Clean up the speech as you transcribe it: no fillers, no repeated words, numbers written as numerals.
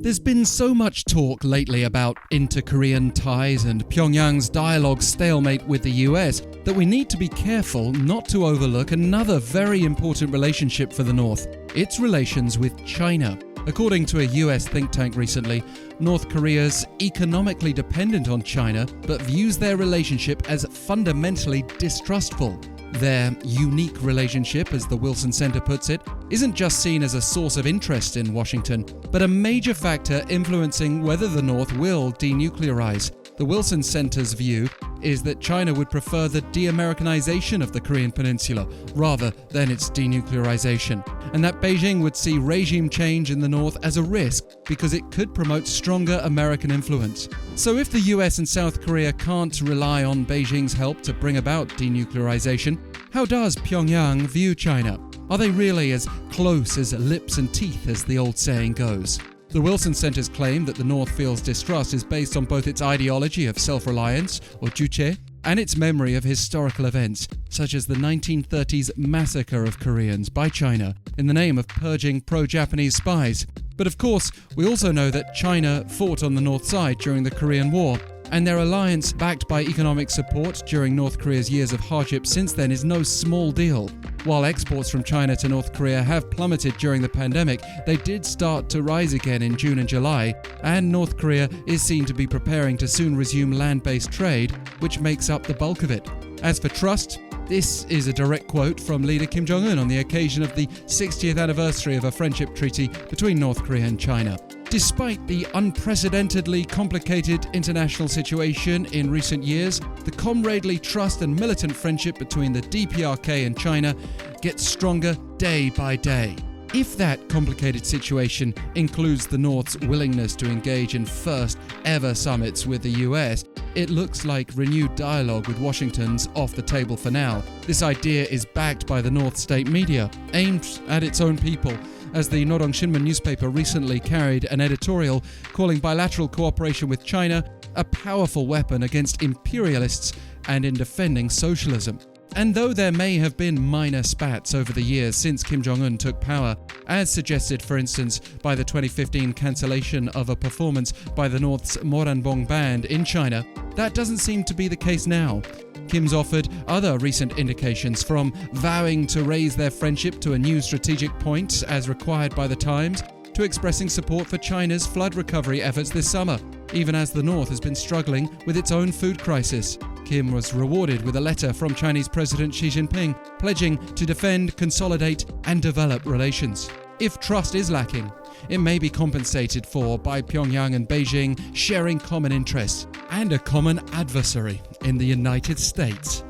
There's been so much talk lately about inter-Korean ties and Pyongyang's dialogue stalemate with the US that we need to be careful not to overlook another very important relationship for the North, its relations with China. According to a US think tank recently, North Korea's economically dependent on China but views their relationship as fundamentally distrustful. Their unique relationship, as the Wilson Center puts it, isn't just seen as a source of interest in Washington, but a major factor influencing whether the North will denuclearize. The Wilson Center's view is that China would prefer the de-Americanization of the Korean-peninsula rather than its denuclearization, and that Beijing would see regime change in the North as a risk because it could promote stronger American influence. So if the US and South Korea can't rely on Beijing's help to bring about denuclearization, how does Pyongyang view China? Are they really as close as lips and teeth, as the old saying goes? The Wilson Center's claim that the North feels distrust is based on both its ideology of self-reliance, or juche, and its memory of historical events, such as the 1930s massacre of Koreans by China in the name of purging pro-Japanese spies. But of course, we also know that China fought on the North side during the Korean War, and their alliance, backed by economic support during North Korea's years of hardship since then, is no small deal. While exports from China to North Korea have plummeted during the pandemic, they did start to rise again in June and July, and North Korea is seen to be preparing to soon resume land-based trade, which makes up the bulk of it. As for trust, this is a direct quote from leader Kim-Jong-un on the occasion of the 60th anniversary of a friendship treaty between North Korea and China. Despite the unprecedentedly complicated international situation in recent years, the comradely trust and militant friendship between the DPRK and China gets stronger day by day. If that complicated situation includes the North's willingness to engage in first ever summits with the US, it looks like renewed dialogue with Washington's off the table for now. This idea is backed by the North state media, aimed at its own people, as the Norong Shinmun newspaper recently carried an editorial calling bilateral cooperation with China a powerful weapon against imperialists and in defending socialism. And though there may have been minor spats over the years since Kim Jong-un took power, as suggested for instance by the 2015 cancellation of a performance by the North's Moranbong band in China, that doesn't seem to be the case now. Kim's offered other recent indications, from vowing to raise their friendship to a new strategic point as required by the Times, to expressing support for China's flood recovery efforts this summer, even as the North has been struggling with its own food crisis. Kim was rewarded with a letter from Chinese President Xi Jinping pledging to defend, consolidate, and develop relations. If trust is lacking, it may be compensated for by Pyongyang and Beijing sharing common interests and a common adversary in the United States.